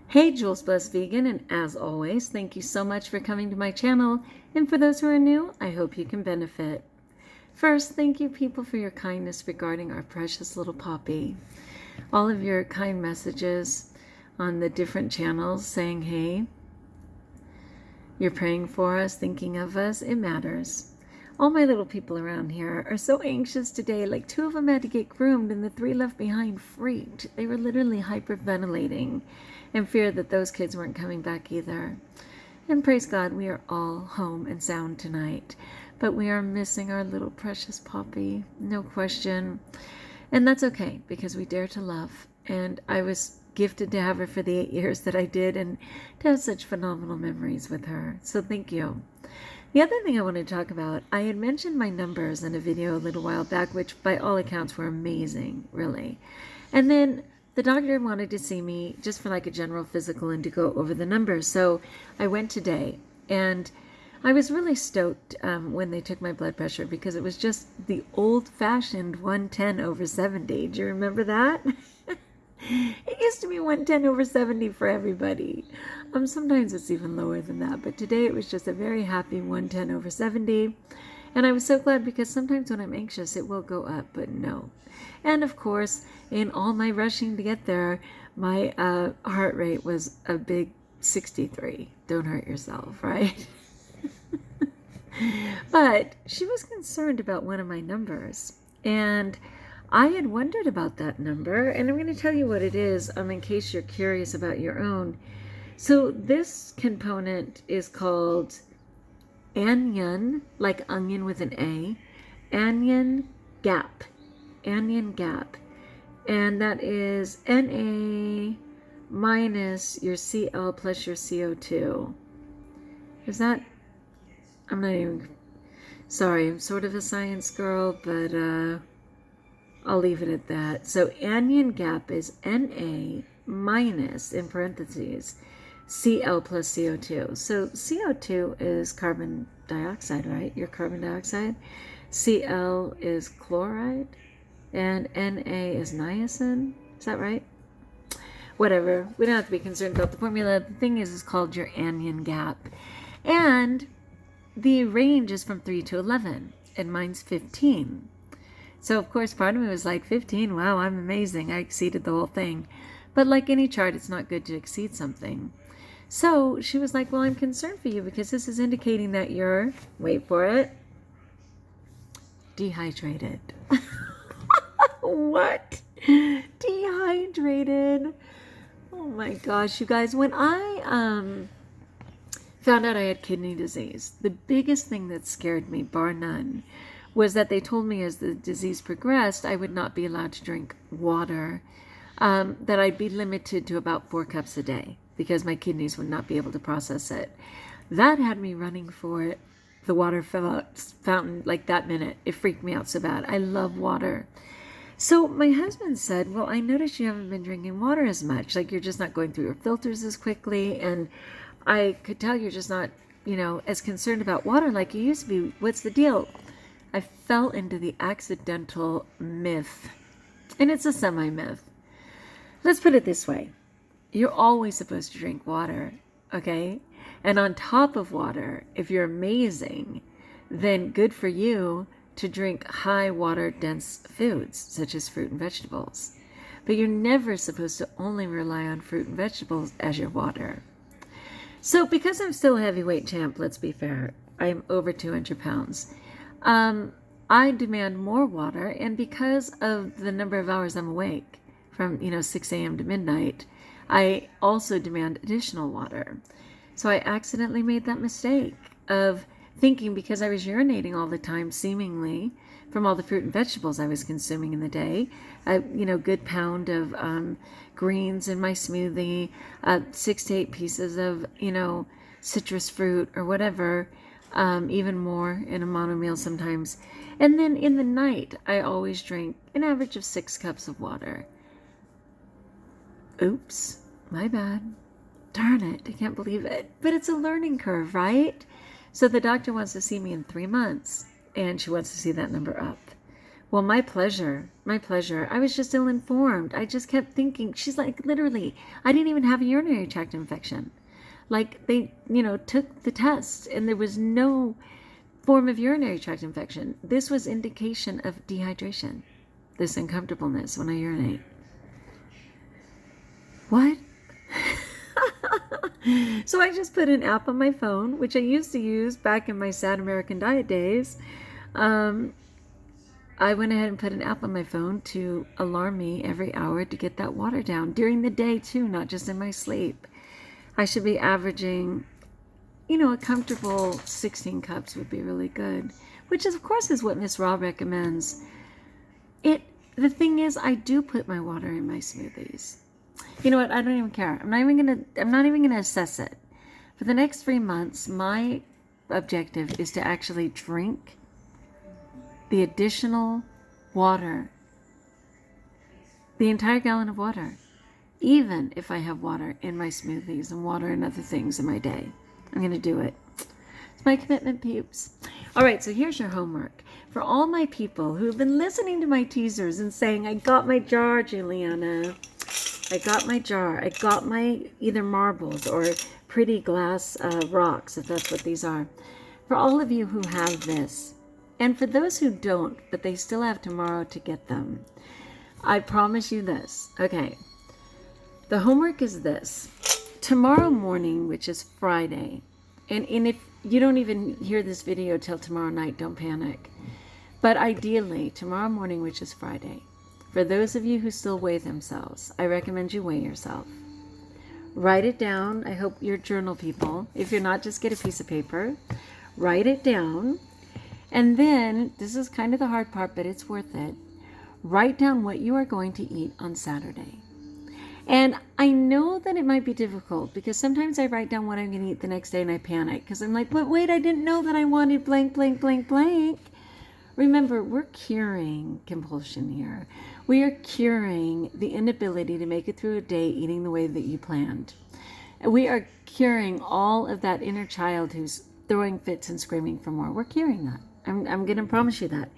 Hey Jules Bless Vegan, and as always, thank you so much for coming to my channel, and for those who are new, I hope you can benefit. First, thank you people for your kindness regarding our precious little Poppy. All of your kind messages on the different channels saying, hey, you're praying for us, thinking of us, it matters. All my little people around here are so anxious today. Like 2 of them had to get groomed and the 3 left behind freaked. They were literally hyperventilating and feared that those kids weren't coming back either. And praise God, we are all home and sound tonight. But we are missing our little precious Poppy, no question. And that's okay, because we dare to love. And I was gifted to have her for the 8 years that I did and to have such phenomenal memories with her. So thank you. The other thing I want to talk about, I had mentioned my numbers in a video a little while back, which by all accounts were amazing, really. And then the doctor wanted to see me just for like a general physical and to go over the numbers. So I went today, and I was really stoked when they took my blood pressure, because it was just the old-fashioned 110/70. Do you remember that? It used to be 110/70 for everybody. Sometimes it's even lower than that, but today it was just a very happy 110/70. And I was so glad, because sometimes when I'm anxious, it will go up, but no. And of course, in all my rushing to get there, my heart rate was a big 63. Don't hurt yourself, right? But she was concerned about one of my numbers, and I had wondered about that number, and I'm going to tell you what it is in case you're curious about your own. So this component is called anion, like onion with an A, anion gap, and that is Na minus your Cl plus your CO2. Is that, I'm not even, sorry, I'm sort of a science girl, but I'll leave it at that. So anion gap is Na minus, in parentheses, Cl plus CO2. So CO2 is carbon dioxide, right? Your carbon dioxide. Cl is chloride. And Na is niacin. Is that right? Whatever. We don't have to be concerned about the formula. The thing is called your anion gap. And the range is from 3 to 11. And mine's 15. So, of course, part of me was like, 15? Wow, I'm amazing. I exceeded the whole thing. But like any chart, it's not good to exceed something. So she was like, well, I'm concerned for you because this is indicating that you're, wait for it, dehydrated. What? Dehydrated. Oh my gosh, you guys. When I found out I had kidney disease, the biggest thing that scared me, bar none, was that they told me as the disease progressed, I would not be allowed to drink water, that I'd be limited to about 4 cups a day because my kidneys would not be able to process it. That had me running for the water fountain like that minute. It freaked me out so bad. I love water. So my husband said, well, I noticed you haven't been drinking water as much. Like you're just not going through your filters as quickly. And I could tell you're just not, as concerned about water like you used to be. What's the deal? I fell into the accidental myth. And it's a semi-myth. Let's put it this way. You're always supposed to drink water, okay? And on top of water, if you're amazing, then good for you to drink high water dense foods, such as fruit and vegetables. But you're never supposed to only rely on fruit and vegetables as your water. So because I'm still a heavyweight champ, let's be fair, I'm over 200 pounds. I demand more water, and because of the number of hours I'm awake, from 6 a.m. to midnight, I also demand additional water. So I accidentally made that mistake of thinking, because I was urinating all the time, seemingly, from all the fruit and vegetables I was consuming in the day, a good pound of greens in my smoothie, 6 to 8 pieces of, citrus fruit or whatever, even more in a mono meal sometimes. And then in the night, I always drink an average of 6 cups of water. Oops, my bad. Darn it, I can't believe it. But it's a learning curve, right? So the doctor wants to see me in 3 months, and she wants to see that number up. Well, my pleasure, my pleasure. I was just ill-informed. I just kept thinking, she's like, literally, I didn't even have a urinary tract infection. Like they, took the test and there was no form of urinary tract infection. This was indication of dehydration, this uncomfortableness when I urinate. What? So I just put an app on my phone, which I used to use back in my sad American Diet days. I went ahead and put an app on my phone to alarm me every hour to get that water down during the day too, not just in my sleep. I should be averaging, a comfortable 16 cups would be really good, which is, of course, is what Miss Raw recommends. The thing is, I do put my water in my smoothies. You know what? I don't even care. I'm not even gonna assess it. For the next 3 months, my objective is to actually drink the additional water, the entire gallon of water, even if I have water in my smoothies and water and other things in my day. I'm going to do it. It's my commitment, peeps. All right, so here's your homework. For all my people who've been listening to my teasers and saying, I got my jar, Juliana. I got my jar. I got my either marbles or pretty glass rocks, if that's what these are. For all of you who have this, and for those who don't, but they still have tomorrow to get them, I promise you this. Okay, the homework is this. Tomorrow morning, which is Friday, and if you don't even hear this video till tomorrow night, don't panic. But ideally, tomorrow morning, which is Friday, for those of you who still weigh themselves, I recommend you weigh yourself. Write it down. I hope you're journal people. If you're not, just get a piece of paper. Write it down. And then, this is kind of the hard part, but it's worth it. Write down what you are going to eat on Saturday. And I know that it might be difficult because sometimes I write down what I'm going to eat the next day and I panic because I'm like, but wait, I didn't know that I wanted blank, blank, blank, blank. Remember, we're curing compulsion here. We are curing the inability to make it through a day eating the way that you planned. We are curing all of that inner child who's throwing fits and screaming for more. We're curing that. I'm going to promise you that.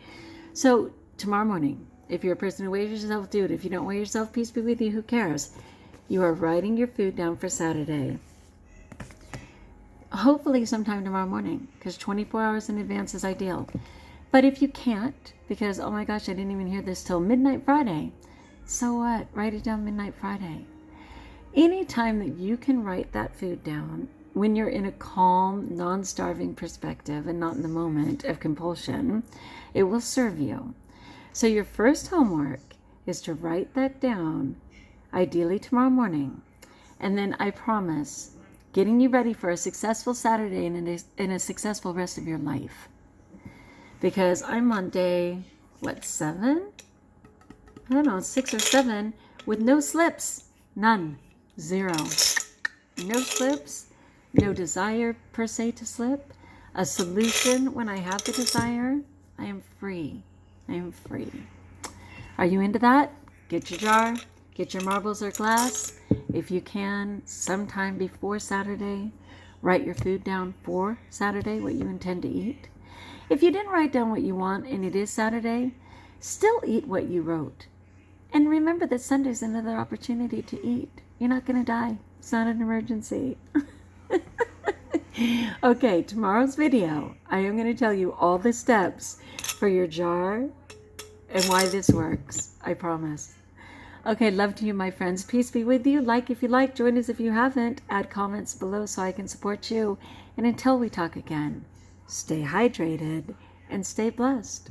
So tomorrow morning, if you're a person who weighs yourself, do it. If you don't weigh yourself, peace be with you. Who cares? You are writing your food down for Saturday. Hopefully sometime tomorrow morning, because 24 hours in advance is ideal. But if you can't, because, oh my gosh, I didn't even hear this till midnight Friday. So what? Write it down midnight Friday. Anytime that you can write that food down, when you're in a calm, non-starving perspective and not in the moment of compulsion, it will serve you. So your first homework is to write that down, ideally tomorrow morning. And then I promise, getting you ready for a successful Saturday and a successful rest of your life. Because I'm on day, 7? I don't know, 6 or 7, with no slips. None. 0. No slips. No desire per se to slip. A solution when I have the desire. I am free. I am free. Are you into that? Get your jar. Get your marbles or glass. If you can, sometime before Saturday, write your food down for Saturday, what you intend to eat. If you didn't write down what you want and it is Saturday, still eat what you wrote. And remember that Sunday's another opportunity to eat. You're not going to die. It's not an emergency. Okay, tomorrow's video, I am going to tell you all the steps for your jar and why this works. I promise. Okay, love to you, my friends. Peace be with you. Like if you like, join us if you haven't. Add comments below so I can support you. And until we talk again, stay hydrated and stay blessed.